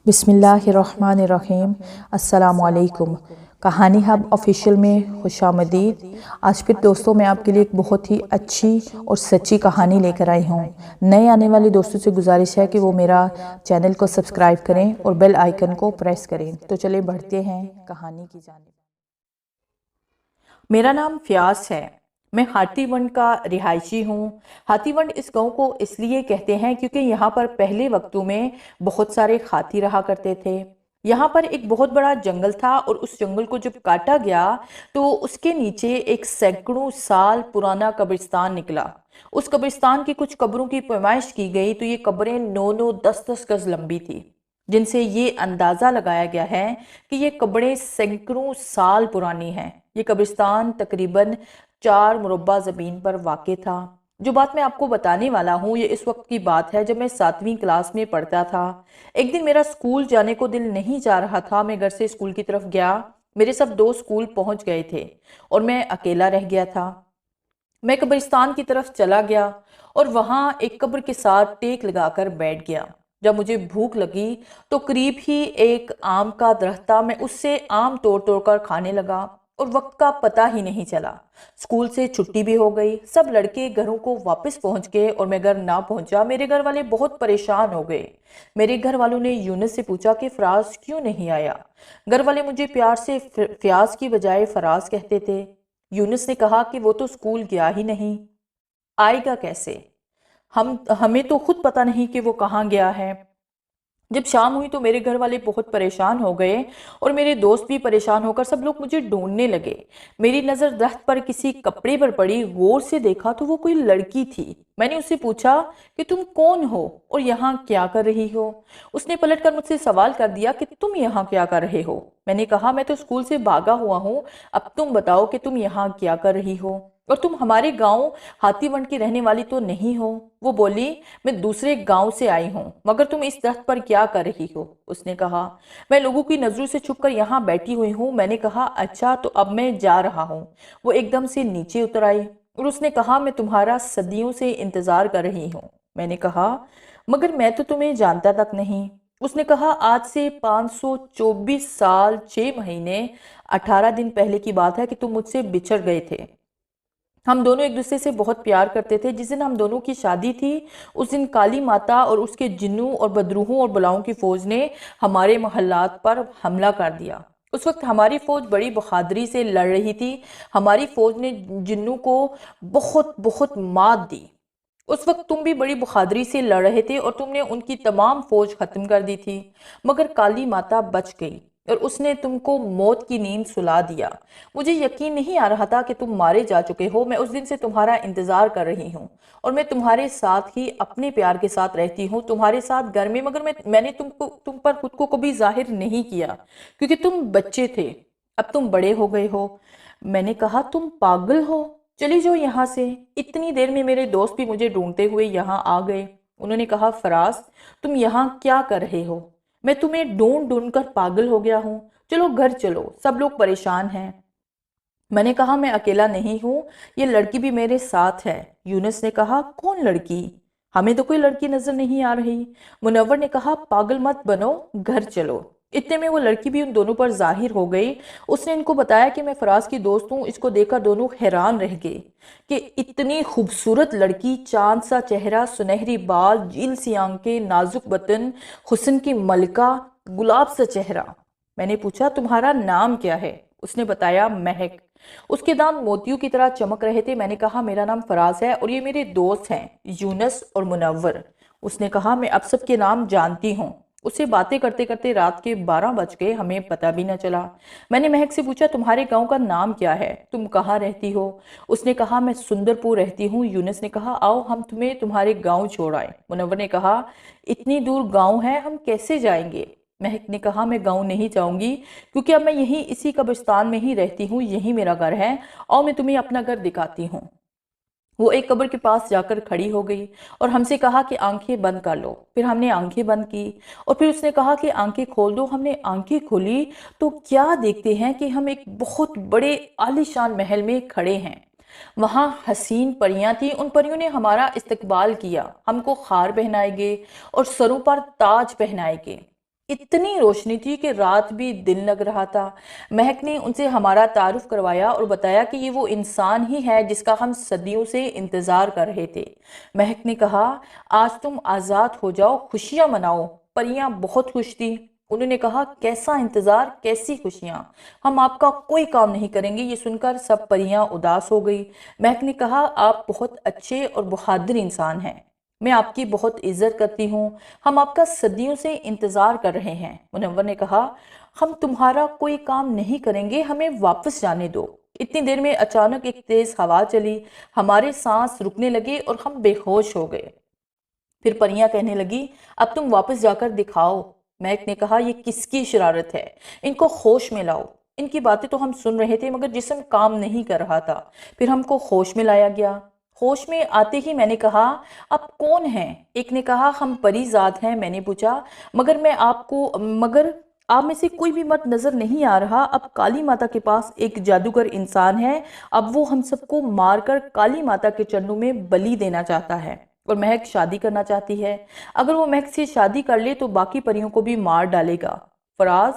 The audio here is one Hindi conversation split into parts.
बिस्मिल्लाहिर्रहमानिर्रहीम। अस्सलामुअलैकुम। कहानी हब ऑफिशियल में खुशामदीद। आज फिर दोस्तों मैं आपके लिए एक बहुत ही अच्छी और सच्ची कहानी लेकर आई हूँ। नए आने वाले दोस्तों से गुजारिश है कि वो मेरा चैनल को सब्सक्राइब करें और बेल आइकन को प्रेस करें। तो चलिए बढ़ते हैं कहानी की जानिब। मेरा नाम फ्यास है। मैं हाथीवंड का रिहायशी हूँ। हाथीवंड इस गांव को इसलिए कहते हैं क्योंकि यहाँ पर पहले वक्तों में बहुत सारे हाथी रहा करते थे। यहाँ पर एक बहुत बड़ा जंगल था और उस जंगल को जब काटा गया तो उसके नीचे एक सैकड़ों साल पुराना कब्रिस्तान निकला। उस कब्रिस्तान की कुछ कब्रों की पैमाइश की गई तो ये कब्रें 9-9, 10-10 गज लंबी थी, जिनसे ये अंदाजा लगाया गया है कि ये कब्रें सैकड़ों साल पुरानी हैं। ये कब्रिस्तान तकरीबन 4 मुरब्बा ज़मीन पर वाक़ था। जो बात मैं आपको बताने वाला हूँ ये इस वक्त की बात है जब मैं 7वीं क्लास में पढ़ता था। एक दिन मेरा स्कूल जाने को दिल नहीं जा रहा था। मैं घर से स्कूल की तरफ गया। मेरे सब दोस्त स्कूल पहुंच गए थे और मैं अकेला रह गया था। मैं कब्रिस्तान की तरफ चला गया और वहां एक कब्र के साथ टेक लगाकर बैठ गया। जब मुझे भूख लगी तो करीब ही एक आम का दरख्त था। मैं उससे आम तोड़ तोड़ कर खाने लगा और वक्त का पता ही नहीं चला। स्कूल से छुट्टी भी हो गई। सब लड़के घरों को वापस पहुंच गए और मैं घर ना पहुंचा। मेरे घर वाले बहुत परेशान हो गए। मेरे घर वालों ने यूनुस से पूछा कि फराज क्यों नहीं आया। घर वाले मुझे प्यार से फ्याज की बजाय फराज कहते थे। यूनुस ने कहा कि वो तो स्कूल गया ही नहीं, आएगा कैसे। हमें तो खुद पता नहीं कि वो कहाँ गया है। जब शाम हुई तो मेरे घर वाले बहुत परेशान हो गए और मेरे दोस्त भी परेशान होकर सब लोग मुझे ढूंढने लगे। मेरी नज़र दरख्त पर किसी कपड़े पर पड़ी। गौर से देखा तो वो कोई लड़की थी। मैंने उससे पूछा कि तुम कौन हो और यहाँ क्या कर रही हो। उसने पलटकर मुझसे सवाल कर दिया कि तुम यहाँ क्या कर रहे हो। मैंने कहा मैं तो स्कूल से भागा हुआ हूँ, अब तुम बताओ कि तुम यहाँ क्या कर रही हो और तुम हमारे गांव हाथीवंड की रहने वाली तो नहीं हो। वो बोली मैं दूसरे गांव से आई हूँ, मगर तुम इस दरख्त पर क्या कर रही हो। उसने कहा मैं लोगों की नजरों से छुपकर यहाँ बैठी हुई हूँ। मैंने कहा अच्छा तो अब मैं जा रहा हूँ। वो एकदम से नीचे उतर आई और उसने कहा मैं तुम्हारा सदियों से इंतजार कर रही हूँ। मैंने कहा मगर मैं तो तुम्हें जानता तक नहीं। उसने कहा आज से 524 साल 6 महीने 18 दिन पहले की बात है कि तुम मुझसे बिछड़ गए थे। हम दोनों एक दूसरे से बहुत प्यार करते थे। जिस दिन हम दोनों की शादी थी उस दिन काली माता और उसके जिन्नों और बदरूहों और बुलाओं की फौज ने हमारे महल्लात पर हमला कर दिया। उस वक्त हमारी फौज बड़ी बहादुरी से लड़ रही थी। हमारी फौज ने जिन्नों को बहुत बहुत मात दी। उस वक्त तुम भी बड़ी बहादुरी से लड़ रहे थे और तुमने उनकी तमाम फौज खत्म कर दी थी, मगर काली माता बच गई और उसने तुमको मौत की नींद सुला दिया। मुझे यकीन नहीं आ रहा था कि तुम मारे जा चुके हो। मैं उस दिन से तुम्हारा इंतजार कर रही हूँ और मैं तुम्हारे साथ ही अपने प्यार के साथ रहती हूँ, तुम्हारे साथ घर में, मगर मैंने तुम पर खुद को कभी जाहिर नहीं किया क्योंकि तुम बच्चे थे। अब तुम बड़े हो गए हो। मैंने कहा तुम पागल हो, चली जाओ यहाँ से। इतनी देर में मेरे दोस्त भी मुझे ढूंढते हुए यहाँ आ गए। उन्होंने कहा फराज तुम यहाँ क्या कर रहे हो। मैं तुम्हें ढूंढ ढूंढ कर पागल हो गया हूँ, चलो घर चलो, सब लोग परेशान हैं। मैंने कहा मैं अकेला नहीं हूँ, ये लड़की भी मेरे साथ है। यूनुस ने कहा कौन लड़की, हमें तो कोई लड़की नजर नहीं आ रही। मुनव्वर ने कहा पागल मत बनो, घर चलो। इतने में वो लड़की भी उन दोनों पर जाहिर हो गई। उसने इनको बताया कि मैं फराज की दोस्त हूँ। इसको देखकर दोनों हैरान रह गए कि इतनी खूबसूरत लड़की, चांद सा चेहरा, सुनहरी बाल, झील सी आंखें, नाजुक बदन, हुस्न की मलका, गुलाब सा चेहरा। मैंने पूछा तुम्हारा नाम क्या है। उसने बताया महक। उसके दांत मोतियों की तरह चमक रहे थे। मैंने कहा मेरा नाम फराज है और ये मेरे दोस्त हैं यूनुस और मुनव्वर। उसने कहा मैं अब सबके नाम जानती हूँ। उससे बातें करते करते रात के 12 बज गए, हमें पता भी न चला। मैंने महक से पूछा तुम्हारे गांव का नाम क्या है, तुम कहाँ रहती हो। उसने कहा मैं सुंदरपुर रहती हूँ। यूनुस ने कहा आओ हम तुम्हें तुम्हारे गांव छोड़ आए। मुनव्वर ने कहा इतनी दूर गांव है, हम कैसे जाएंगे। महक ने कहा मैं गांव नहीं जाऊंगी क्योंकि अब मैं यहीं इसी कब्रिस्तान में ही रहती हूँ, यही मेरा घर है और मैं तुम्हें अपना घर दिखाती हूँ। वो एक कब्र के पास जाकर खड़ी हो गई और हमसे कहा कि आंखें बंद कर लो। फिर हमने आंखें बंद की और फिर उसने कहा कि आंखें खोल दो। हमने आंखें खोली तो क्या देखते हैं कि हम एक बहुत बड़े आलीशान महल में खड़े हैं। वहां हसीन परियां थी। उन परियों ने हमारा इस्तकबाल किया। हमको खार पहनाए गए और सरों पर ताज पहनाए गए। इतनी रोशनी थी कि रात भी दिन लग रहा था। महक ने उनसे हमारा तारुफ करवाया और बताया कि ये वो इंसान ही है जिसका हम सदियों से इंतजार कर रहे थे। महक ने कहा, आज तुम आजाद हो जाओ, खुशियां मनाओ। परियां बहुत खुश थी। उन्होंने कहा, कैसा इंतजार, कैसी खुशियां, हम आपका कोई काम नहीं करेंगे। ये सुनकर सब परियां उदास हो गई। महक ने कहा, आप बहुत अच्छे और बहादुर इंसान हैं, मैं आपकी बहुत इज्जत करती हूँ, हम आपका सदियों से इंतजार कर रहे हैं। मुनव्वर ने कहा, हम तुम्हारा कोई काम नहीं करेंगे, हमें वापस जाने दो। इतनी देर में अचानक एक तेज हवा चली, हमारे सांस रुकने लगे और हम बेहोश हो गए। फिर परियां कहने लगी, अब तुम वापस जाकर दिखाओ। महक ने कहा, ये किसकी शरारत है, इनको होश में लाओ। इनकी बातें तो हम सुन रहे थे मगर जिस्म काम नहीं कर रहा था। फिर हमको होश में लाया गया। होश में आते ही मैंने कहा, आप कौन हैं? एक ने कहा, हम परीजाद हैं। मैंने पूछा, मगर आप में से कोई भी मर्द नजर नहीं आ रहा। अब काली माता के पास एक जादूगर इंसान है, अब वो हम सबको मारकर काली माता के चरणों में बलि देना चाहता है और महक शादी करना चाहती है। अगर वो महक से शादी कर ले तो बाकी परियों को भी मार डालेगा। फराज,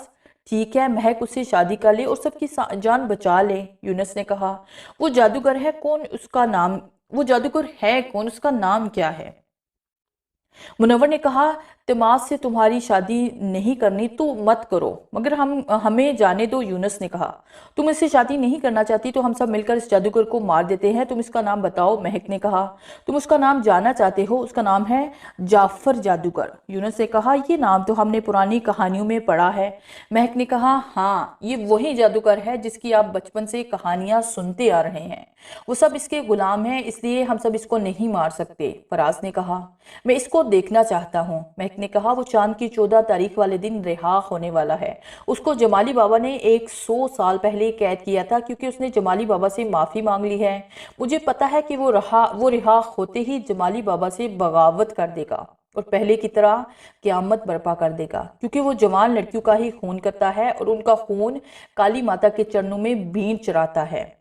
ठीक है, महक उससे शादी कर ले और सबकी जान बचा ले। यूनुस ने कहा, वो जादूगर है कौन, उसका नाम क्या है? मुनव्वर ने कहा, तिमाद से तुम्हारी शादी नहीं करनी तो मत करो, मगर हमें जाने दो। यूनुस ने कहा, तुम इससे शादी नहीं करना चाहती तो हम सब मिलकर इस जादूगर को मार देते हैं। तुम इसका नाम बताओ। महक ने कहा, तुम उसका नाम जानना चाहते हो? उसका नाम है जाफर जादूगर। यूनुस ने कहा, ये नाम तो हमने पुरानी कहानियों में पढ़ा है। महक ने कहा, हाँ, ये वही जादूगर है जिसकी आप बचपन से कहानियां सुनते आ रहे हैं। वो सब इसके गुलाम हैं, इसलिए हम सब इसको नहीं मार सकते। फराज ने कहा, मैं इसको देखना चाहता हूँ। महक ने कहा, वो चांद की 14 तारीख वाले दिन रिहा होने वाला है। उसको जमाली बाबा ने 100 साल पहले कैद किया था क्योंकि उसने जमाली बाबा से माफ़ी मांग ली है। मुझे पता है कि वो रिहा होते ही जमाली बाबा से बगावत कर देगा और पहले की तरह क़यामत बर्पा कर देगा, क्योंकि वो जवान लड़कियों का ही खून करता है और उनका खून काली माता के चरणों में बीन चढ़ाता है।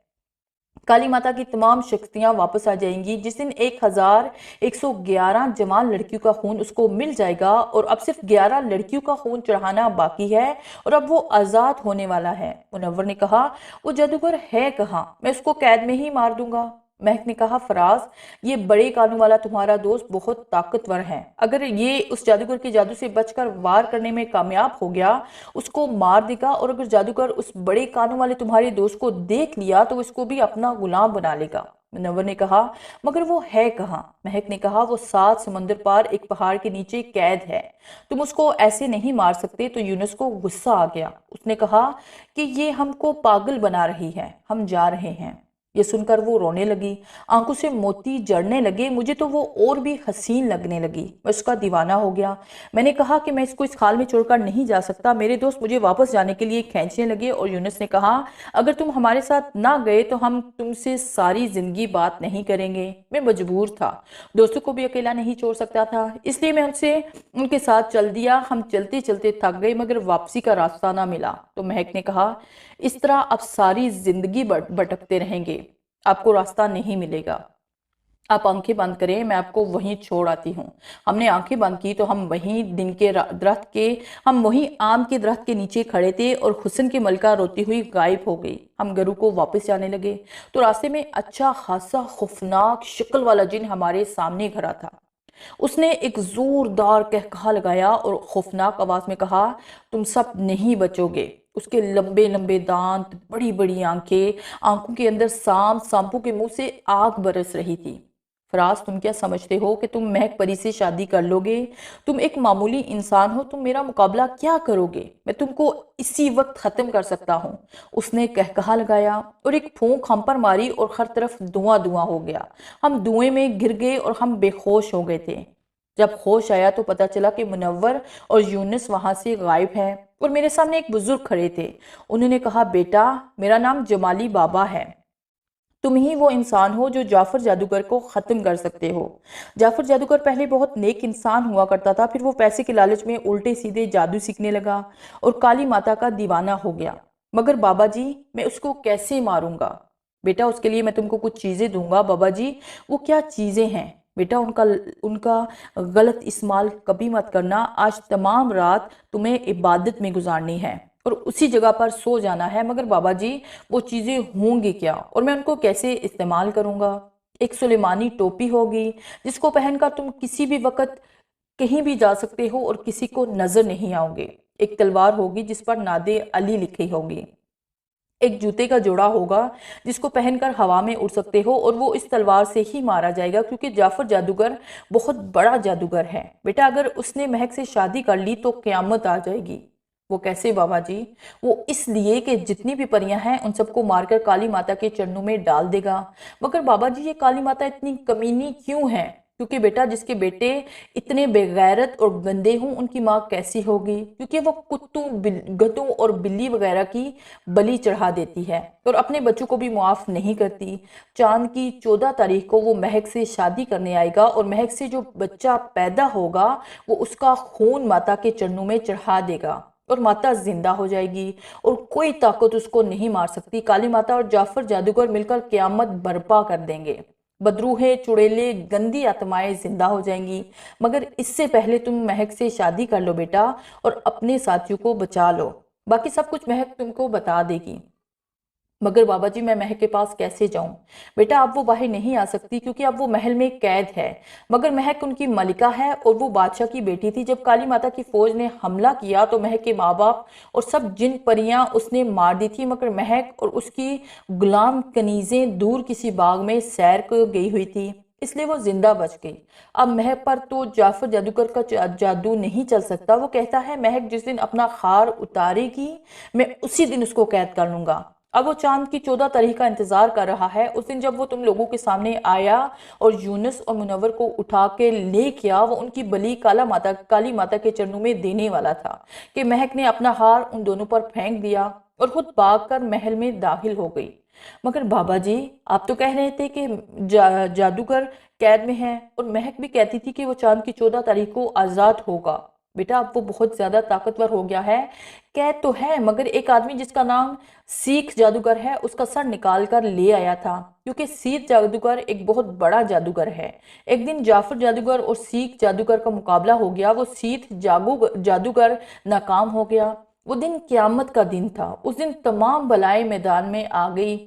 काली माता की तमाम शक्तियां वापस आ जाएंगी। जिस दिन 1111 जवान लड़कियों का खून उसको मिल जाएगा और अब सिर्फ 11 लड़कियों का खून चढ़ाना बाकी है और अब वो आजाद होने वाला है। मुनव्वर ने कहा, वो जादूगर है कहाँ? मैं उसको कैद में ही मार दूंगा। महक ने कहा, फराज, ये बड़े कानों वाला तुम्हारा दोस्त बहुत ताकतवर है। अगर ये उस जादूगर के जादू से बचकर वार करने में कामयाब हो गया, उसको मार देगा, और अगर जादूगर उस बड़े कानों वाले तुम्हारे दोस्त को देख लिया तो इसको भी अपना गुलाम बना लेगा। मुनव्वर ने कहा, मगर वो है कहाँ? महक ने कहा, वो 7 समंदर पार एक पहाड़ के नीचे कैद है। तुम उसको ऐसे नहीं मार सकते। तो यूनुस को गुस्सा आ गया। उसने कहा कि ये हमको पागल बना रही है, हम जा रहे हैं। ये सुनकर वो रोने लगी, आंखों से मोती जड़ने लगे। मुझे तो वो और भी हसीन लगने लगी। मैं उसका दीवाना हो गया। मैंने कहा कि मैं इसको इस हाल में छोड़कर नहीं जा सकता। मेरे दोस्त मुझे वापस जाने के लिए खींचने लगे और यूनुस ने कहा, अगर तुम हमारे साथ ना गए तो हम तुमसे सारी जिंदगी बात नहीं करेंगे। मैं मजबूर था, दोस्तों को भी अकेला नहीं छोड़ सकता था, इसलिए मैं उनके साथ चल दिया। हम चलते चलते थक गए मगर वापसी का रास्ता ना मिला। तो महक ने कहा, इस तरह आप सारी जिंदगी भटकते रहेंगे, आपको रास्ता नहीं मिलेगा। आप आंखें बंद करें, मैं आपको वहीं छोड़ आती हूँ। हमने आंखें बंद की तो हम वहीं आम के दरख्त के नीचे खड़े थे और हुस्न की मलका रोती हुई गायब हो गई। हम घरों को वापस जाने लगे तो रास्ते में अच्छा खासा खौफनाक शक्ल वाला जिन हमारे सामने खड़ा था। उसने एक जोरदार कहकहा लगाया और खौफनाक आवाज में कहा, तुम सब नहीं बचोगे। उसके लंबे लंबे दांत, बड़ी बड़ी आंखें, आंखों के अंदर सांपों के मुंह से आग बरस रही थी। फराज, तुम क्या समझते हो कि तुम महक परी से शादी कर लोगे? तुम एक मामूली इंसान हो, तुम मेरा मुकाबला क्या करोगे? मैं तुमको इसी वक्त खत्म कर सकता हूँ। उसने कहकहा लगाया और एक फूंक हम पर मारी और हर तरफ धुआं धुआं हो गया। हम धुएं में गिर गए और हम बेहोश हो गए थे। जब होश आया तो पता चला कि मुनव्वर और यूनुस वहां से गायब हैं और मेरे सामने एक बुजुर्ग खड़े थे। उन्होंने कहा, बेटा, मेरा नाम जमाली बाबा है। तुम ही वो इंसान हो जो जाफर जादूगर को खत्म कर सकते हो। जाफर जादूगर पहले बहुत नेक इंसान हुआ करता था, फिर वो पैसे के लालच में उल्टे सीधे जादू सीखने लगा और काली माता का दीवाना हो गया। मगर बाबा जी, मैं उसको कैसे मारूंगा? बेटा, उसके लिए मैं तुमको कुछ चीजें दूंगा। बाबा जी, वो क्या चीजें हैं? बेटा उनका उनका गलत इस्तेमाल कभी मत करना। आज तमाम रात तुम्हें इबादत में गुजारनी है और उसी जगह पर सो जाना है। मगर बाबा जी वो चीज़ें होंगी क्या और मैं उनको कैसे इस्तेमाल करूँगा? एक सुलेमानी टोपी होगी जिसको पहनकर तुम किसी भी वक्त कहीं भी जा सकते हो और किसी को नजर नहीं आओगे। एक तलवार होगी जिस पर नादे अली लिखी होगी। एक जूते का जोड़ा होगा जिसको पहनकर हवा में उड़ सकते हो और वो इस तलवार से ही मारा जाएगा, क्योंकि जाफर जादूगर बहुत बड़ा जादूगर है। बेटा अगर उसने महक से शादी कर ली तो क़यामत आ जाएगी। वो कैसे बाबा जी? वो इसलिए कि जितनी भी परियां हैं उन सबको मारकर काली माता के चरणों में डाल देगा। मगर बाबा जी ये काली माता इतनी कमीनी क्यों है? क्योंकि बेटा जिसके बेटे इतने बेगैरत और गंदे हों उनकी माँ कैसी होगी? क्योंकि वो कुत्तों गधों और बिल्ली वगैरह की बलि चढ़ा देती है और अपने बच्चों को भी मुआफ नहीं करती। चांद की 14 तारीख को वो महक से शादी करने आएगा और महक से जो बच्चा पैदा होगा वो उसका खून माता के चरणों में चढ़ा देगा और माता जिंदा हो जाएगी और कोई ताकत उसको नहीं मार सकती। काली माता और जाफर जादूगर मिलकर क़यामत बर्पा कर देंगे। बदरूहे चुड़ैले गंदी आत्माएं जिंदा हो जाएंगी। मगर इससे पहले तुम महक से शादी कर लो बेटा और अपने साथियों को बचा लो। बाकी सब कुछ महक तुमको बता देगी। मगर बाबा जी मैं महक के पास कैसे जाऊं? बेटा अब वो बाहर नहीं आ सकती क्योंकि अब वो महल में कैद है। मगर महक उनकी मलिका है और वो बादशाह की बेटी थी। जब काली माता की फौज ने हमला किया तो महक के माँ बाप और सब जिन परियां उसने मार दी थी। मगर महक और उसकी गुलाम कनीजें दूर किसी बाग में सैर को गई हुई थी, इसलिए वो जिंदा बच गई। अब महक पर तो जाफर जादूगर का जादू नहीं चल सकता। वो कहता है महक जिस दिन अपना खार उतारेगी मैं उसी दिन उसको कैद कर लूंगा। अब वो चांद की 14 तारीख का इंतजार कर रहा है, उस दिन जब वो तुम लोगों के सामने आया और यूनुस और मुनव्वर को उठा के ले गया। वो उनकी बलि काली माता के चरणों में देने वाला था कि महक ने अपना हार उन दोनों पर फेंक दिया और खुद भागकर महल में दाखिल हो गई। मगर बाबा जी आप तो कह रहे थे कि जादूगर कैद में है और महक भी कहती थी कि वो चांद की 14 तारीख को आजाद होगा। बेटा अब वो बहुत ज्यादा ताकतवर हो गया है। कैद तो है मगर एक आदमी जिसका नाम सीख जादूगर है उसका सर निकाल कर ले आया था, क्योंकि सीख जादूगर एक बहुत बड़ा जादूगर है। एक दिन जाफर जादूगर और सीख जादूगर का मुकाबला हो गया। वो सीख जादूगर नाकाम हो गया। वो दिन क्यामत का दिन था। उस दिन तमाम बलाएं मैदान में आ गई,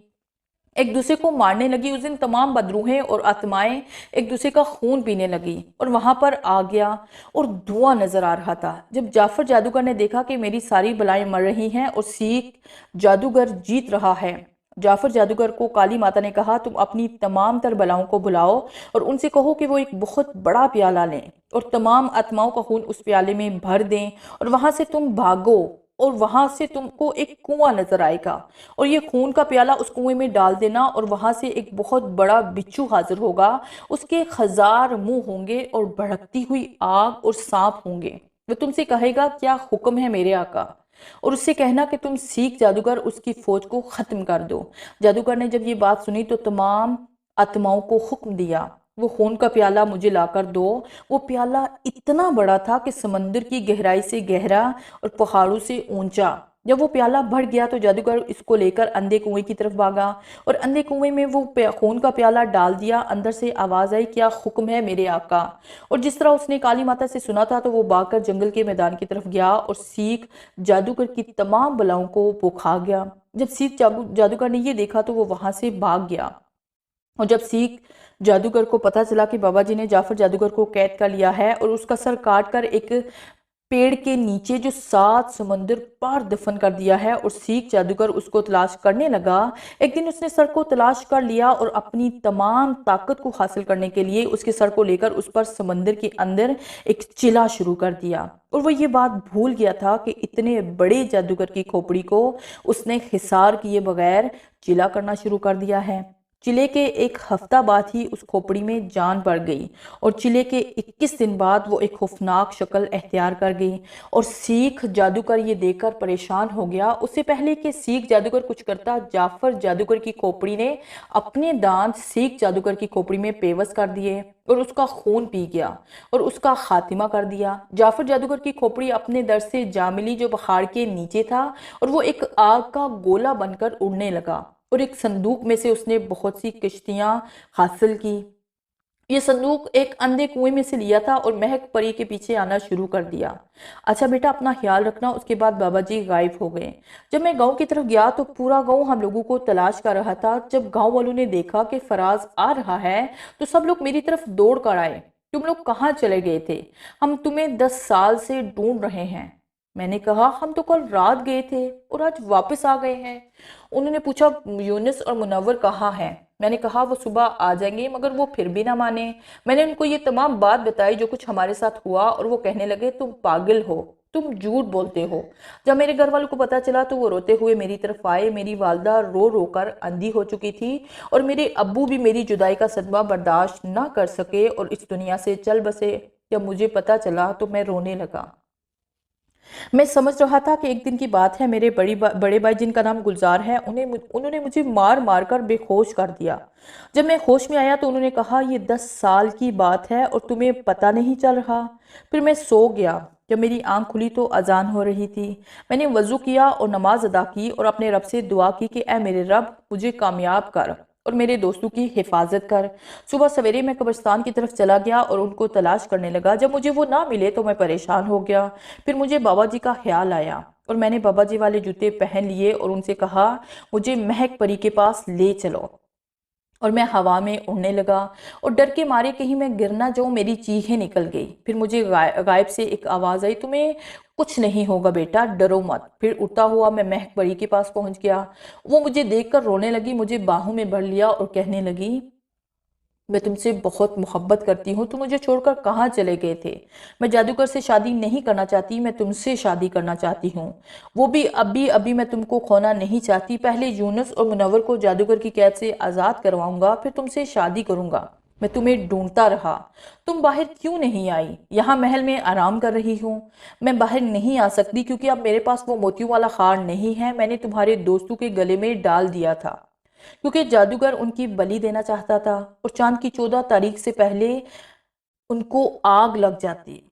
एक दूसरे को मारने लगी। उस दिन तमाम बदरूहें और आत्माएं एक दूसरे का खून पीने लगी और वहां पर आ गया और धुआं नजर आ रहा था। जब जाफर जादूगर ने देखा कि मेरी सारी बलाएं मर रही हैं और सीख जादूगर जीत रहा है, जाफर जादूगर को काली माता ने कहा तुम अपनी तमाम तर बलाओं को बुलाओ और उनसे कहो कि वो एक बहुत बड़ा प्याला लें और तमाम आत्माओं का खून उस प्याले में भर दें और वहां से तुम भागो और वहां से तुमको एक कुआं नजर आएगा और ये खून का प्याला उस कुएं में डाल देना और वहां से एक बहुत बड़ा बिच्छू हाजिर होगा। उसके 1000 मुंह होंगे और भड़कती हुई आग और सांप होंगे। वो तुमसे कहेगा क्या हुक्म है मेरे आका, और उससे कहना कि तुम सीख जादूगर उसकी फौज को खत्म कर दो। जादूगर ने जब ये बात सुनी तो तमाम आत्माओं को हुक्म दिया वो खून का प्याला मुझे लाकर दो। वो प्याला इतना बड़ा था कि समंदर की गहराई से गहरा और पहाड़ों से ऊंचा। जब वो प्याला भर गया तो जादूगर इसको लेकर अंधे कुएं की तरफ भागा और अंधे कुएं में वो खून का प्याला डाल दिया। अंदर से आवाज आई क्या हुक्म है मेरे आका। और जिस तरह उसने काली माता से सुना था तो वो भागकर जंगल के मैदान की तरफ गया और सीख जादूगर की तमाम बलाओं को वो खा गया। जब सीख जादूगर ने ये देखा तो वो वहां से भाग गया और जब सीख जादूगर को पता चला कि बाबा जी ने जाफर जादूगर को कैद कर लिया है और उसका सर काट कर एक पेड़ के नीचे जो 7 समंदर पार दफन कर दिया है और सीख जादूगर उसको तलाश करने लगा। एक दिन उसने सर को तलाश कर लिया और अपनी तमाम ताकत को हासिल करने के लिए उसके सर को लेकर उस पर समंदर के अंदर एक चिला शुरू कर दिया। और वो ये बात भूल गया था कि इतने बड़े जादूगर की खोपड़ी को उसने हिसार किए बगैर चिला करना शुरू कर दिया है। चिले के एक हफ्ता बाद ही उस खोपड़ी में जान पड़ गई और चिले के 21 दिन बाद वो एक खौफनाक शक्ल अख्तियार कर गई और सीख जादूगर ये देखकर परेशान हो गया। उससे पहले कि सीख जादूगर कुछ करता जाफर जादूगर की खोपड़ी ने अपने दांत सीख जादूगर की खोपड़ी में पेवस कर दिए और उसका खून पी गया और उसका खातिमा कर दिया। जाफर जादूगर की खोपड़ी अपने दर से जा मिली जो पहाड़ के नीचे था और वो एक आग का गोला बनकर उड़ने लगा और एक संदूक में से उसने बहुत सी किश्तियां हासिल की। ये संदूक एक अंधे कुएं में से लिया था और महक परी के पीछे आना शुरू कर दिया। अच्छा बेटा, अपना ख्याल रखना। उसके बाद बाबा जी गायब हो गए। जब मैं गांव की तरफ गया तो पूरा गांव हम लोगों को तलाश कर रहा था। जब गांव वालों ने देखा कि फराज आ रहा है तो सब लोग मेरी तरफ दौड़ कर आए। तुम लोग कहाँ चले गए थे? हम तुम्हें 10 साल से ढूंढ रहे हैं। मैंने कहा हम तो कल रात गए थे और आज वापस आ गए हैं। उन्होंने पूछा यूनिस और मुनव्वर कहाँ हैं? मैंने कहा वो सुबह आ जाएंगे, मगर वो फिर भी ना माने। मैंने उनको ये तमाम बात बताई जो कुछ हमारे साथ हुआ और वो कहने लगे तुम पागल हो, तुम झूठ बोलते हो। जब मेरे घर वालों को पता चला तो वो रोते हुए मेरी तरफ आए। मेरी वालदा रो रो कर अंधी हो चुकी थी और मेरे अब्बू भी मेरी जुदाई का सदमा बर्दाश्त ना कर सके और इस दुनिया से चल बसे। जब मुझे पता चला तो मैं रोने लगा। मैं समझ रहा था कि एक दिन की बात है। मेरे बड़े भाई जिनका नाम गुलजार है, उन्होंने मुझे मार मार कर बेहोश कर दिया। जब मैं होश में आया तो उन्होंने कहा ये 10 साल की बात है और तुम्हें पता नहीं चल रहा। फिर मैं सो गया। जब मेरी आंख खुली तो अजान हो रही थी। मैंने वजू किया और नमाज अदा की और अपने रब से दुआ की कि ऐ मेरे रब, मुझे कामयाब कर और मेरे दोस्तों की हिफाजत कर। सुबह सवेरे मैं कब्रिस्तान की तरफ चला गया और उनको तलाश करने लगा। जब मुझे वो ना मिले तो मैं परेशान हो गया। फिर मुझे बाबा जी का ख्याल आया और मैंने बाबा जी वाले जूते पहन लिए और उनसे कहा मुझे महक परी के पास ले चलो। और मैं हवा में उड़ने लगा और डर के मारे कहीं मैं गिर ना जाऊं, मेरी चीखें निकल गई। फिर मुझे गायब से एक आवाज़ आई, तुम्हें कुछ नहीं होगा बेटा, डरो मत। फिर उड़ता हुआ मैं महक परी के पास पहुंच गया। वो मुझे देखकर रोने लगी, मुझे बाहों में भर लिया और कहने लगी मैं तुमसे बहुत मोहब्बत करती हूँ, तुम मुझे छोड़कर कहाँ चले गए थे? मैं जादूगर से शादी नहीं करना चाहती, मैं तुमसे शादी करना चाहती हूँ। वो भी अभी अभी। मैं तुमको खोना नहीं चाहती। पहले यूनुस और मुनव्वर को जादूगर की कैद से आज़ाद करवाऊंगा, फिर तुमसे शादी करूंगा। मैं तुम्हें ढूंढता रहा, तुम बाहर क्यों नहीं आई? यहाँ महल में आराम कर रही हूँ। मैं बाहर नहीं आ सकती क्योंकि अब मेरे पास वो मोतियों वाला हार नहीं है, मैंने तुम्हारे दोस्तों के गले में डाल दिया था क्योंकि जादूगर उनकी बलि देना चाहता था और चांद की 14 तारीख से पहले उनको आग लग जाती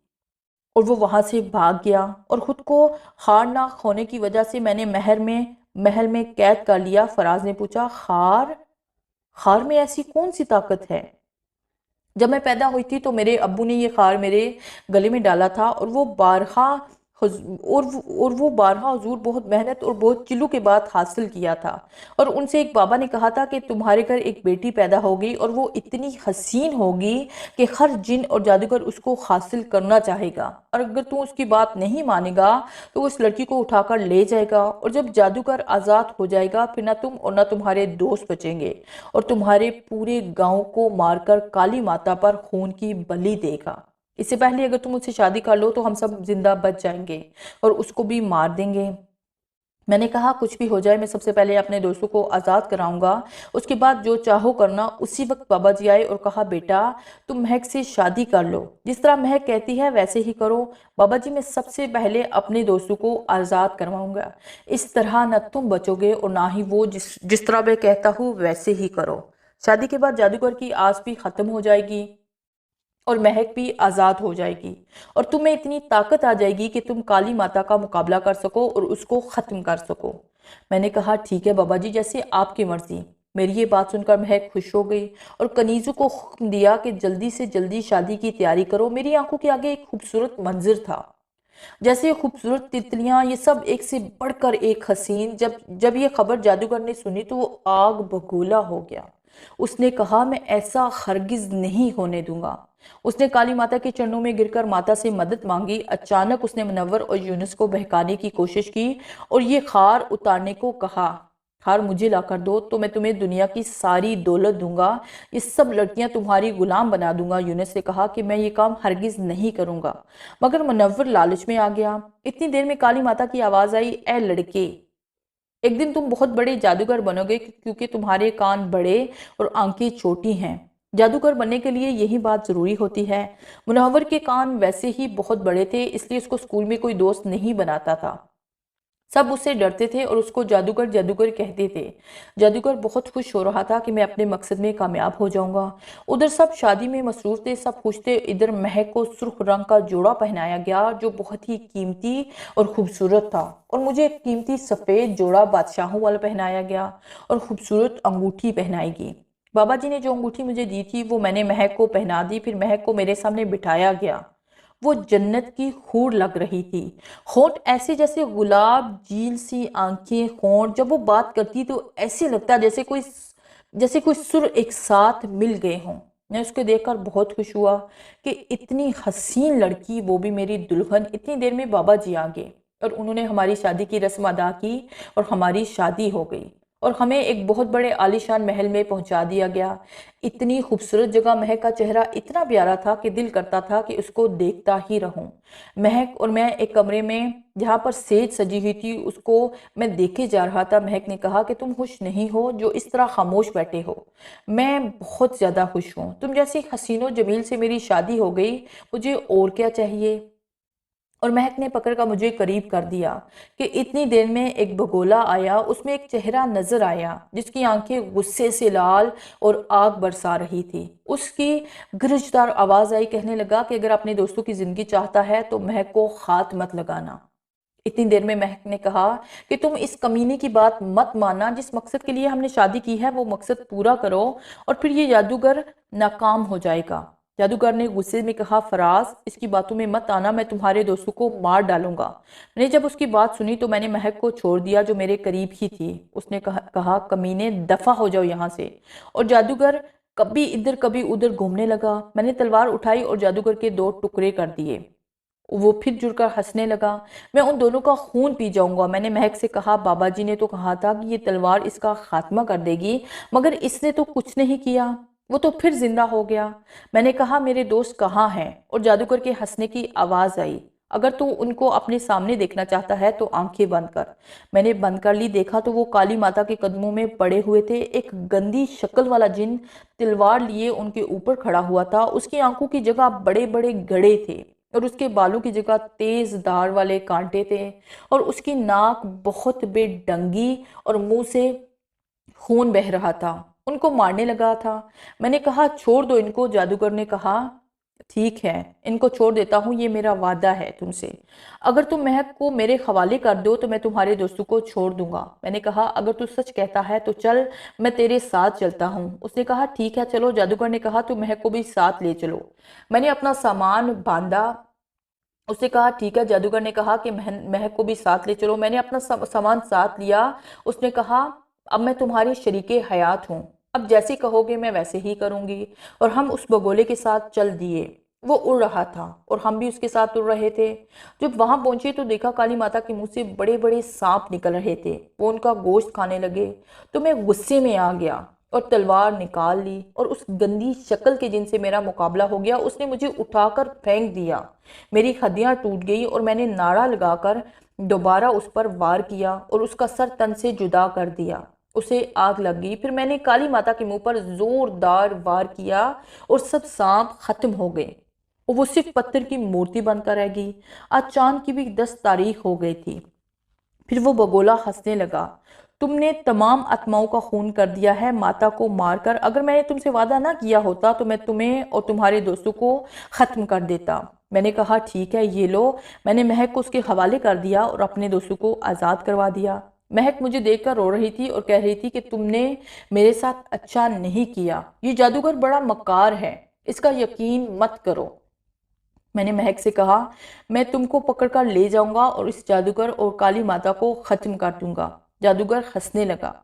और वो वहां से भाग गया और खुद को हार ना होने की वजह से मैंने महल में कैद कर लिया। फराज ने पूछा हार? हार में ऐसी कौन सी ताकत है? जब मैं पैदा हुई थी तो मेरे अब्बू ने ये खार मेरे गले में डाला था और वो बारहा हुजूर बहुत मेहनत और बहुत चिल्लू के बाद हासिल किया था। और उनसे एक बाबा ने कहा था कि तुम्हारे घर एक बेटी पैदा होगी और वो इतनी हसीन होगी कि हर जिन और जादूगर उसको हासिल करना चाहेगा, और अगर तू उसकी बात नहीं मानेगा तो उस लड़की को उठाकर ले जाएगा और जब जादूगर आज़ाद हो जाएगा फिर ना तुम और ना तुम्हारे दोस्त बचेंगे और तुम्हारे पूरे गांव को मारकर काली माता पर खून की बलि देगा। इससे पहले अगर तुम मुझसे शादी कर लो तो हम सब जिंदा बच जाएंगे और उसको भी मार देंगे। मैंने कहा कुछ भी हो जाए, मैं सबसे पहले अपने दोस्तों को आज़ाद कराऊंगा, उसके बाद जो चाहो करना। उसी वक्त बाबा जी आए और कहा बेटा तुम महक से शादी कर लो, जिस तरह महक कहती है वैसे ही करो। बाबा जी मैं सबसे पहले अपने दोस्तों को आज़ाद करवाऊंगा, इस तरह न तुम बचोगे और ना ही वो। जिस जिस तरह मैं कहता हूँ वैसे ही करो। शादी के बाद जादूगर की आस भी खत्म हो जाएगी और महक भी आज़ाद हो जाएगी और तुम्हें इतनी ताकत आ जाएगी कि तुम काली माता का मुकाबला कर सको और उसको ख़त्म कर सको। मैंने कहा ठीक है बाबा जी, जैसे आपकी मर्जी। मेरी ये बात सुनकर महक खुश हो गई और कनीज़ों को हुक्म दिया कि जल्दी से जल्दी शादी की तैयारी करो। मेरी आंखों के आगे एक खूबसूरत मंजर था, जैसे खूबसूरत तितलियां, ये सब एक से बढ़कर एक हसीन। जब जब ये खबर जादूगर ने सुनी तो वो आग बगोला हो गया। उसने कहा मैं ऐसा हरगिज नहीं होने दूंगा। उसने काली माता के चरणों में गिरकर माता से मदद मांगी। अचानक उसने मुनव्वर और यूनुस को बहकाने की कोशिश की और ये खार उतारने को कहा। हार मुझे ला कर दो तो मैं तुम्हें दुनिया की सारी दौलत दूंगा, ये सब लड़कियां तुम्हारी गुलाम बना दूंगा। यूनुस ने कहा कि मैं ये काम हरगिज नहीं करूंगा, मगर मुनव्वर लालच में आ गया। इतनी देर में काली माता की आवाज आई, ए लड़के, एक दिन तुम बहुत बड़े जादूगर बनोगे क्योंकि तुम्हारे कान बड़े और आंखें छोटी हैं। जादूगर बनने के लिए यही बात जरूरी होती है। मुनव्वर के कान वैसे ही बहुत बड़े थे, इसलिए उसको स्कूल में कोई दोस्त नहीं बनाता था। सब उससे डरते थे और उसको जादूगर जादूगर कहते थे। जादूगर बहुत खुश हो रहा था कि मैं अपने मकसद में कामयाब हो जाऊंगा। उधर सब शादी में मसरूफ थे, सब खुश थे। इधर महक को सुर्ख रंग का जोड़ा पहनाया गया जो बहुत ही कीमती और खूबसूरत था, और मुझे एक कीमती सफ़ेद जोड़ा बादशाहों वाला पहनाया गया और खूबसूरत अंगूठी पहनाई गई। बाबा जी ने जो अंगूठी मुझे दी थी वो मैंने महक को पहना दी, फिर महक को मेरे सामने बिठाया गया। वो जन्नत की हूर लग रही थी। होंठ ऐसे जैसे गुलाब, झील सी आंखें, होंठ, जब वो बात करती तो ऐसे लगता जैसे कोई सुर एक साथ मिल गए हों। मैं उसको देखकर बहुत खुश हुआ कि इतनी हसीन लड़की, वो भी मेरी दुल्हन। इतनी देर में बाबा जी आ गए और उन्होंने हमारी शादी की रस्म अदा की और हमारी शादी हो गई और हमें एक बहुत बड़े आलीशान महल में पहुंचा दिया गया। इतनी खूबसूरत जगह, महक का चेहरा इतना प्यारा था कि दिल करता था कि उसको देखता ही रहूं। महक और मैं एक कमरे में, जहाँ पर सेज सजी हुई थी, उसको मैं देखे जा रहा था। महक ने कहा कि तुम खुश नहीं हो जो इस तरह खामोश बैठे हो? मैं बहुत ज़्यादा खुश हूँ, तुम जैसी हसीनो जमील से मेरी शादी हो गई, मुझे और क्या चाहिए। और महक ने पकड़ कर मुझे करीब कर दिया कि इतनी देर में एक भगोला आया। उसमें एक चेहरा नजर आया जिसकी आंखें गुस्से से लाल और आग बरसा रही थी। उसकी गरजदार आवाज आई, कहने लगा कि अगर अपने दोस्तों की जिंदगी चाहता है तो महक को हाथ मत लगाना। इतनी देर में महक ने कहा कि तुम इस कमीने की बात मत मानना, जिस मकसद के लिए हमने शादी की है वो मकसद पूरा करो और फिर ये जादूगर नाकाम हो जाएगा। जादूगर ने गुस्से में कहा, फराज, इसकी बातों में मत आना, मैं तुम्हारे दोस्तों को मार डालूंगा। मैंने जब उसकी बात सुनी तो मैंने महक को छोड़ दिया जो मेरे करीब ही थी। उसने कहा, कमीने, दफा हो जाओ यहाँ से। और जादूगर कभी इधर कभी उधर घूमने लगा। मैंने तलवार उठाई और जादूगर के दो टुकड़े कर दिए। वो फिर जुड़कर हंसने लगा। मैं उन दोनों का खून पी जाऊंगा। मैंने महक से कहा, बाबा जी ने तो कहा था कि ये तलवार इसका खात्मा कर देगी, मगर इसने तो कुछ नहीं किया, वो तो फिर जिंदा हो गया। मैंने कहा, मेरे दोस्त कहाँ हैं? और जादूगर के हंसने की आवाज आई, अगर तू उनको अपने सामने देखना चाहता है तो आंखें बंद कर। मैंने बंद कर ली। देखा तो वो काली माता के कदमों में पड़े हुए थे। एक गंदी शक्ल वाला जिन तलवार लिए उनके ऊपर खड़ा हुआ था। उसकी आंखों की जगह बड़े बड़े गड़े थे और उसके बालों की जगह तेज धार वाले कांटे थे और उसकी नाक बहुत बेढंगी और मुंह से खून बह रहा था। उनको मारने लगा था। मैंने कहा, छोड़ दो इनको। जादूगर ने कहा, ठीक है, इनको छोड़ देता हूँ, ये मेरा वादा है तुमसे। अगर तुम महक को मेरे हवाले कर दो तो मैं तुम्हारे दोस्तों को छोड़ दूंगा। मैंने कहा, अगर तू सच कहता है तो चल, मैं तेरे साथ चलता हूँ। उसने कहा, ठीक है चलो। जादूगर ने कहा, तुम महक को भी साथ ले चलो। मैंने अपना सामान बांधा। उसने कहा, ठीक है। जादूगर ने कहा कि महक को भी साथ ले चलो। मैंने अपना सामान साथ लिया। उसने कहा, अब मैं तुम्हारी शरीके हयात हूँ, अब जैसे कहोगे मैं वैसे ही करूंगी। और हम उस बगोले के साथ चल दिए। वो उड़ रहा था और हम भी उसके साथ उड़ रहे थे। जब वहां पहुंचे तो देखा काली माता के मुंह से बड़े बड़े सांप निकल रहे थे। वो उनका गोश्त खाने लगे तो मैं गुस्से में आ गया और तलवार निकाल ली और उस गंदी शक्ल के जिनसे मेरा मुकाबला हो गया, उसने मुझे उठाकर फेंक दिया। मेरी हड्डियां टूट गई और मैंने नारा लगाकर दोबारा उस पर वार किया और उसका सर तन से जुदा कर दिया। उसे आग लग गई। फिर मैंने काली माता के मुंह पर जोरदार वार किया और सब सांप खत्म हो गए और वो सिर्फ पत्थर की मूर्ति बनकर रह गई। आज चांद की भी 10 तारीख हो गई थी। फिर वो बगोला हंसने लगा, तुमने तमाम आत्माओं का खून कर दिया है माता को मारकर। अगर मैंने तुमसे वादा ना किया होता तो मैं तुम्हें और तुम्हारे दोस्तों को खत्म कर देता। मैंने कहा, ठीक है, ये लो। मैंने महक को उसके हवाले कर दिया और अपने दोस्तों को आज़ाद करवा दिया। महक मुझे देखकर रो रही थी और कह रही थी कि तुमने मेरे साथ अच्छा नहीं किया, ये जादूगर बड़ा मक्कार है, इसका यकीन मत करो। मैंने महक से कहा, मैं तुमको पकड़कर ले जाऊंगा और इस जादूगर और काली माता को खत्म कर दूंगा। जादूगर हंसने लगा,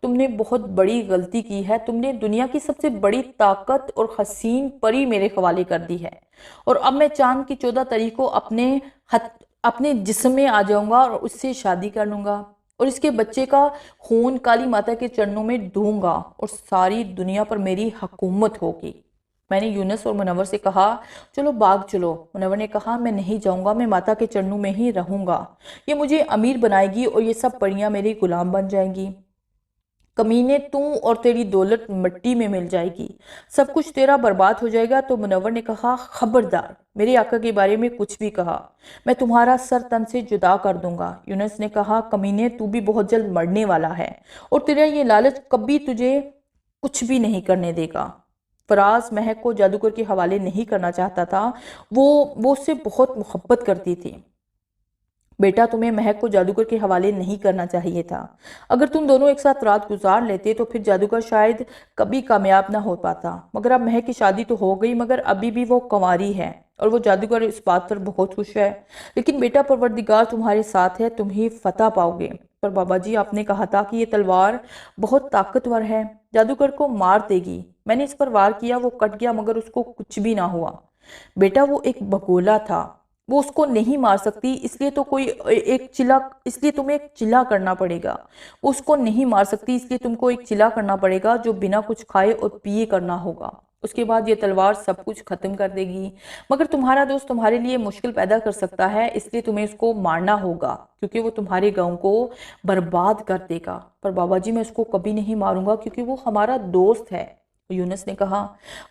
तुमने बहुत बड़ी गलती की है। तुमने दुनिया की सबसे बड़ी ताकत और हसीन परी मेरे हवाले कर दी है और अब मैं चांद की 14 तारीख को अपने जिस्म में आ जाऊंगा और उससे शादी कर लूंगा और इसके बच्चे का खून काली माता के चरणों में दूंगा और सारी दुनिया पर मेरी हुकूमत होगी। मैंने यूनुस और मुनव्वर से कहा, चलो भाग चलो। मुनव्वर ने कहा, मैं नहीं जाऊंगा, मैं माता के चरणों में ही रहूंगा। ये मुझे अमीर बनाएगी और ये सब परियां मेरी गुलाम बन जाएंगी। कमीने, तू और तेरी दौलत मिट्टी में मिल जाएगी, सब कुछ तेरा बर्बाद हो जाएगा। तो मुनव्वर ने कहा, खबरदार मेरे आका के बारे में कुछ भी कहा, मैं तुम्हारा सर तन से जुदा कर दूंगा। यूनुस ने कहा, कमीने, तू भी बहुत जल्द मरने वाला है और तेरा ये लालच कभी तुझे कुछ भी नहीं करने देगा। फराज महक को जादूगर के हवाले नहीं करना चाहता था। वो उससे बहुत मोहब्बत करती थी। बेटा, तुम्हें महक को जादूगर के हवाले नहीं करना चाहिए था। अगर तुम दोनों एक साथ रात गुजार लेते तो फिर जादूगर शायद कभी कामयाब ना हो पाता। मगर अब महक की शादी तो हो गई, मगर अभी भी वो कंवारी है और वो जादूगर इस बात पर बहुत खुश है। लेकिन बेटा, परवरदिगार तुम्हारे साथ है, तुम ही फतह पाओगे। पर बाबा जी, आपने कहा था कि ये तलवार बहुत ताकतवर है, जादूगर को मार देगी। मैंने इस पर वार किया, वो कट गया, मगर उसको कुछ भी ना हुआ। बेटा, वो एक बगोला था, वो उसको नहीं मार सकती, इसलिए तो कोई एक चिल्ला इसलिए तुम्हें एक चिल्ला करना पड़ेगा। वो उसको नहीं मार सकती, इसलिए तुमको एक चिल्ला करना पड़ेगा जो बिना कुछ खाए और पिए करना होगा। उसके बाद ये तलवार सब कुछ खत्म कर देगी। मगर तुम्हारा दोस्त तुम्हारे लिए मुश्किल पैदा कर सकता है, इसलिए तुम्हें उसको मारना होगा, क्योंकि वो तुम्हारे गांव को बर्बाद कर देगा। पर बाबा जी, मैं उसको कभी नहीं मारूंगा, क्योंकि वो हमारा दोस्त है। यूनुस ने कहा,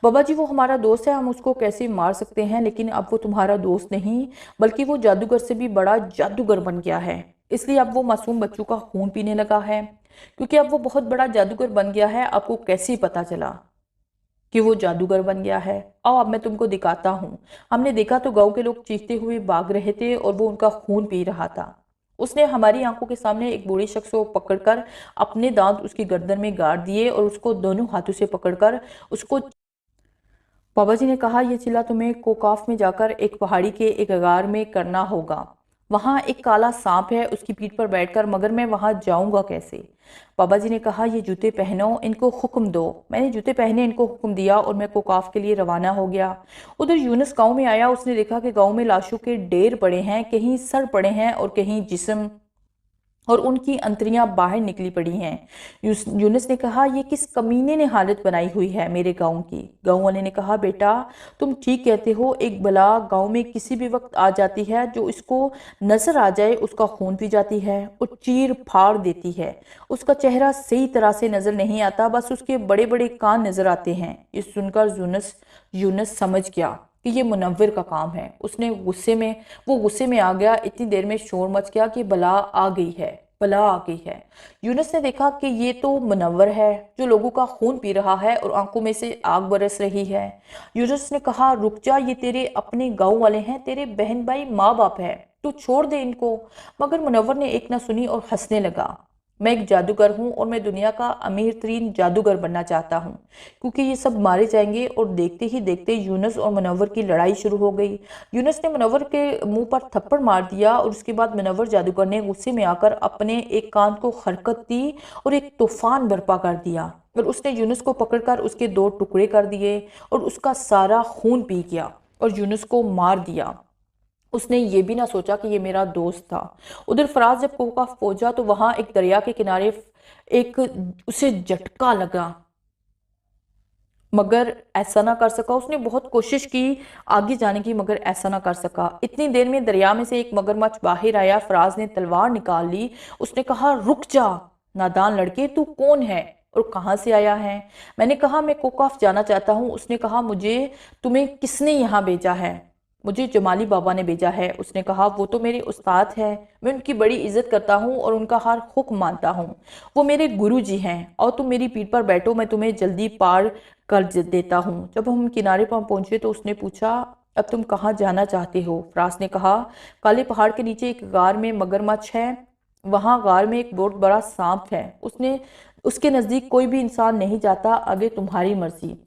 बाबा जी, वो हमारा दोस्त है, हम उसको कैसे मार सकते हैं, लेकिन अब वो तुम्हारा दोस्त नहीं बल्कि वो जादूगर से भी बड़ा जादूगर बन गया है। इसलिए अब वो मासूम बच्चों का खून पीने लगा है, क्योंकि अब वो बहुत बड़ा जादूगर बन गया है। आपको कैसे पता चला कि वो जादूगर बन गया है? आओ, अब मैं तुमको दिखाता हूँ। हमने देखा तो गांव के लोग चीखते हुए भाग रहे थे और वो उनका खून पी रहा था। उसने हमारी आंखों के सामने एक बूढ़े शख्स को पकड़कर अपने दांत उसकी गर्दन में गाड़ दिए और उसको दोनों हाथों से पकड़कर उसको। बाबा जी ने कहा, यह चिल्ला तुम्हें कोकाफ में जाकर एक पहाड़ी के एक गार में करना होगा। वहां एक काला सांप है, उसकी पीठ पर बैठकर, मगर मैं वहां जाऊंगा कैसे? बाबा जी ने कहा, ये जूते पहनो, इनको हुक्म दो। मैंने जूते पहने, इनको हुक्म दिया और मैं कोकाफ के लिए रवाना हो गया। उधर यूनुस गांव में आया। उसने देखा कि गांव में लाशों के ढेर पड़े हैं, कहीं सर पड़े हैं और कहीं जिस्म और उनकी अंतड़ियां बाहर निकली पड़ी हैं। यूनुस ने कहा, ये किस कमीने ने हालत बनाई हुई है मेरे गांव की? गांव वाले ने कहा, बेटा, तुम ठीक कहते हो, एक बला गांव में किसी भी वक्त आ जाती है, जो इसको नजर आ जाए उसका खून पी जाती है और चीर फाड़ देती है। उसका चेहरा सही तरह से नजर नहीं आता, बस उसके बड़े बड़े कान नजर आते हैं। ये सुनकर यूनुस समझ गया कि ये मुनव्विर का काम है। वो गुस्से में आ गया। इतनी देर में शोर मच गया कि बला आ गई है, बला आ गई है। यूनुस ने देखा कि ये तो मुनव्वर है, जो लोगों का खून पी रहा है और आंखों में से आग बरस रही है। यूनुस ने कहा, रुक जा, ये तेरे अपने गांव वाले हैं, तेरे बहन भाई माँ बाप है, तू छोड़ दे इनको। मगर मुनव्वर ने एक ना सुनी और हंसने लगा। मैं एक जादूगर हूँ और मैं दुनिया का अमीर तरीन जादूगर बनना चाहता हूँ, क्योंकि ये सब मारे जाएंगे। और देखते ही देखते यूनुस और मुनव्वर की लड़ाई शुरू हो गई। यूनुस ने मुनव्वर के मुंह पर थप्पड़ मार दिया और उसके बाद मुनव्वर जादूगर ने गुस्से में आकर अपने एक कान को हरकत दी और एक तूफान बर्पा कर दिया। और उसने यूनुस को पकड़कर उसके दो टुकड़े कर दिए और उसका सारा खून पी गया और यूनुस को मार दिया। उसने ये भी ना सोचा कि ये मेरा दोस्त था। उधर फराज जब कोकाफ पहुंचा तो वहां एक दरिया के किनारे एक उसे झटका लगा, मगर ऐसा ना कर सका। उसने बहुत कोशिश की आगे जाने की, मगर ऐसा ना कर सका। इतनी देर में दरिया में से एक मगरमच्छ बाहर आया। फराज ने तलवार निकाल ली। उसने कहा, रुक जा नादान लड़के, तू कौन है और कहाँ से आया है? मैंने कहा, मैं कोकाफ जाना चाहता हूँ। उसने कहा, मुझे तुम्हें किसने यहाँ भेजा है? मुझे जमाली बाबा ने भेजा है। उसने कहा, वो तो मेरे उस्ताद है, मैं उनकी बड़ी इज्जत करता हूँ और उनका हर हुक्म मानता हूँ। वो मेरे गुरु जी हैं और तुम मेरी पीठ पर बैठो, मैं तुम्हें जल्दी पार कर देता हूँ। जब हम किनारे पर पहुंचे तो उसने पूछा, अब तुम कहाँ जाना चाहते हो? फरास ने कहा, काले पहाड़ के नीचे एक गार में मगरमच्छ है, वहां गार में एक बहुत बड़ा सांप है, उसके नज़दीक कोई भी इंसान नहीं जाता, आगे तुम्हारी मर्जी।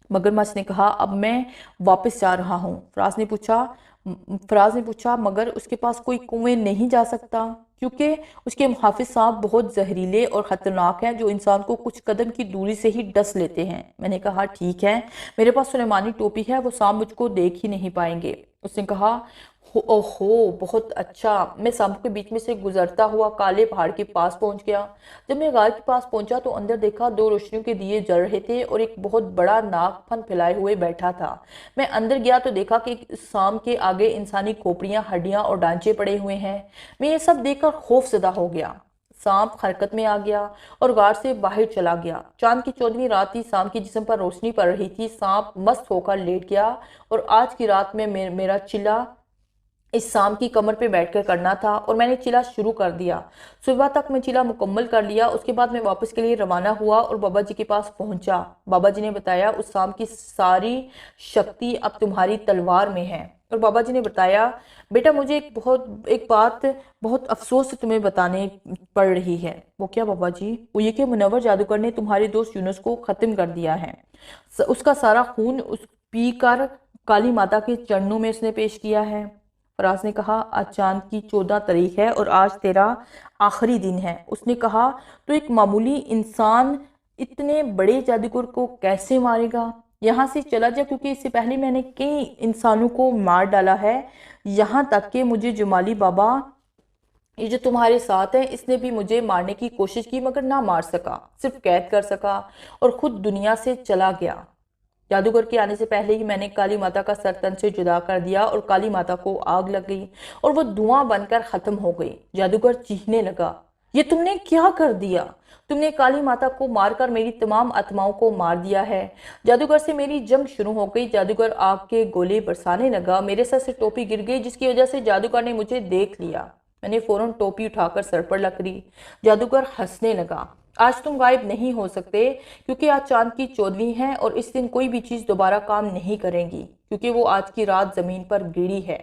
मगरमच्छ ने कहा, अब मैं वापस जा रहा हूँ। फराज ने पूछा, मगर उसके पास कोई कुएं नहीं जा सकता, क्योंकि उसके मुहाफिज सांप बहुत जहरीले और खतरनाक हैं, जो इंसान को कुछ कदम की दूरी से ही डस लेते हैं। मैंने कहा, ठीक है, मेरे पास सुलेमानी टोपी है, वो सांप मुझको देख ही नहीं पाएंगे। उसने कहा, ओहो, बहुत अच्छा। मैं सांप के बीच में से गुजरता हुआ काले पहाड़ के पास पहुंच गया। जब मैं गार के पास पहुंचा तो अंदर देखा, दो रोशनियों के दिए जल रहे थे और एक बहुत बड़ा नाग फन फैलाए हुए बैठा था। मैं अंदर गया तो देखा कि सांप के आगे इंसानी खोपड़ियां, हड्डियां और डांचे पड़े हुए हैं। मैं ये सब देखकर खौफजदा हो गया। सांप हरकत में आ गया और गार से बाहर चला गया। चांद की 14वीं रात थी, सांप के जिस्म पर रोशनी पड़ रही थी। सांप मस्त होकर लेट गया और आज की रात में मेरा चिल्ला इस सांप की कमर पे बैठकर करना था और मैंने चिल्ला शुरू कर दिया। सुबह तक मैं चिल्ला मुकम्मल कर लिया। उसके बाद मैं वापस के लिए रवाना हुआ और बाबा जी के पास पहुंचा। बाबा जी ने बताया उस सांप की सारी शक्ति अब तुम्हारी तलवार में है। और बाबा जी ने बताया बेटा मुझे एक बात बहुत अफसोस से तुम्हें बताने पड़ रही है। वो क्या बाबा जी? वो ये कि मुनव्वर जादूगर ने तुम्हारे दोस्त यूनुस को ख़त्म कर दिया है। उसका सारा खून उस पी कर काली माता के चरणों में उसने पेश किया है। फराज ने कहा आज चांद की 14 तारीख है और आज तेरा आखिरी दिन है। उसने कहा तो एक मामूली इंसान इतने बड़े जादूगर को कैसे मारेगा? यहाँ से चला जा, क्योंकि इससे पहले मैंने कई इंसानों को मार डाला है। यहाँ तक कि मुझे जुमाली बाबा ये जो तुम्हारे साथ है इसने भी मुझे मारने की कोशिश की मगर ना मार सका, सिर्फ कैद कर सका और खुद दुनिया से चला गया। जादूगर के आने से पहले ही मैंने काली माता का सर तन से जुदा कर दिया और काली माता को आग लग गई और वो धुआं बनकर खत्म हो गई। जादूगर चीखने लगा ये तुमने क्या कर दिया? तुमने काली माता को मारकर मेरी तमाम आत्माओं को मार दिया है। जादूगर से मेरी जंग शुरू हो गई। जादूगर आग के गोले बरसाने लगा। मेरे सर से टोपी गिर गई जिसकी वजह से जादूगर ने मुझे देख लिया। मैंने फौरन टोपी उठाकर सर पर रख ली। जादूगर हंसने लगा आज तुम गायब नहीं हो सकते क्योंकि आज चांद की 14वीं है और इस दिन कोई भी चीज़ दोबारा काम नहीं करेंगी क्योंकि वो आज की रात ज़मीन पर गिरी है।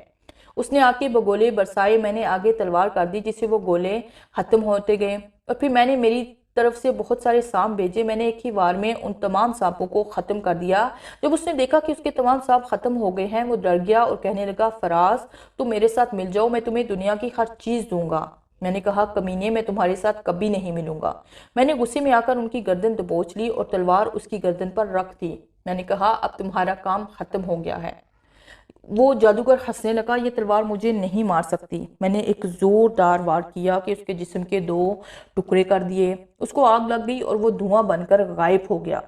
उसने आके बगोले बरसाए। मैंने आगे तलवार कर दी जिससे वो गोले ख़त्म होते गए और फिर मैंने मेरी तरफ से बहुत सारे सांप भेजे। मैंने एक ही वार में उन तमाम सांपों को ख़त्म कर दिया। जब उसने देखा कि उसके तमाम सांप ख़त्म हो गए हैं वो डर गया और कहने लगा फराज तुम मेरे साथ मिल जाओ, मैं तुम्हें दुनिया की हर चीज़ दूंगा। मैंने कहा कमीने मैं तुम्हारे साथ कभी नहीं मिलूंगा। मैंने गुस्से में आकर उनकी गर्दन दबोच ली और तलवार उसकी गर्दन पर रख दी। मैंने कहा अब तुम्हारा काम ख़त्म हो गया है। वो जादूगर हंसने लगा ये तलवार मुझे नहीं मार सकती। मैंने एक जोरदार वार किया कि उसके जिस्म के 2 टुकड़े कर दिए। उसको आग लग गई और वो धुआं बनकर गायब हो गया।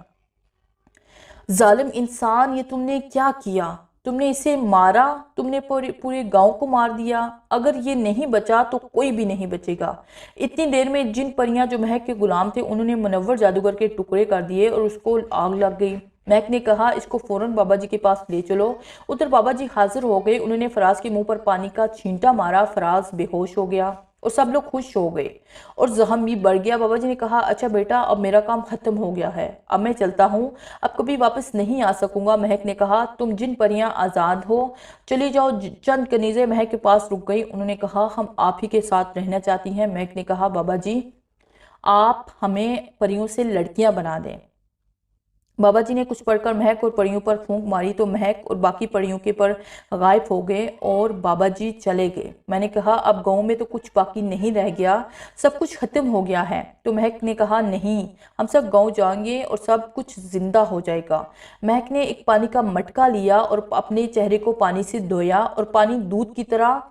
जालिम इंसान ये तुमने क्या किया? तुमने इसे मारा, तुमने पूरे गांव को मार दिया। अगर ये नहीं बचा तो कोई भी नहीं बचेगा। इतनी देर में जिन परियां जो महक के गुलाम थे उन्होंने मुनव्वर जादूगर के टुकड़े कर दिए और उसको आग लग गई। महक ने कहा इसको फौरन बाबा जी के पास ले चलो। उधर बाबा जी हाजिर हो गए। उन्होंने फराज के मुंह पर पानी का छींटा मारा। फराज बेहोश हो गया और सब लोग खुश हो गए और जख्म भी बढ़ गया। बाबा जी ने कहा अच्छा बेटा अब मेरा काम खत्म हो गया है, अब मैं चलता हूँ, अब कभी वापस नहीं आ सकूंगा। महक ने कहा तुम जिन परियां आज़ाद हो चली जाओ। चंद कनीज़ें महक के पास रुक गई। उन्होंने कहा हम आप ही के साथ रहना चाहती हैं। महक ने कहा बाबा जी आप हमें परियों से लड़कियां बना दें। बाबा जी ने कुछ पढ़कर महक और परियों पर फूंक मारी तो महक और बाकी परियों के पर गायब हो गए और बाबा जी चले गए। मैंने कहा अब गांव में तो कुछ बाकी नहीं रह गया, सब कुछ खत्म हो गया है। तो महक ने कहा नहीं, हम सब गांव जाएंगे और सब कुछ जिंदा हो जाएगा। महक ने एक पानी का मटका लिया और अपने चेहरे को पानी से धोया और पानी दूध की तरह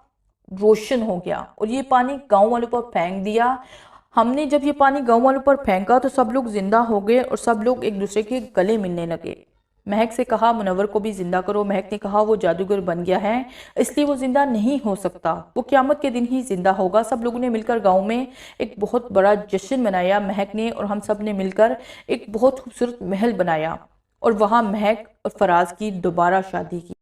रोशन हो गया और ये पानी गाँव वालों पर फेंक दिया। हमने जब ये पानी गांव वालों पर फेंका तो सब लोग जिंदा हो गए और सब लोग एक दूसरे के गले मिलने लगे। महक से कहा मुनव्वर को भी जिंदा करो। महक ने कहा वो जादूगर बन गया है इसलिए वो जिंदा नहीं हो सकता, वो क़यामत के दिन ही जिंदा होगा। सब लोगों ने मिलकर गांव में एक बहुत बड़ा जश्न मनाया। महक ने और हम सब ने मिलकर एक बहुत खूबसूरत महल बनाया और वहाँ महक और फराज की दोबारा शादी की।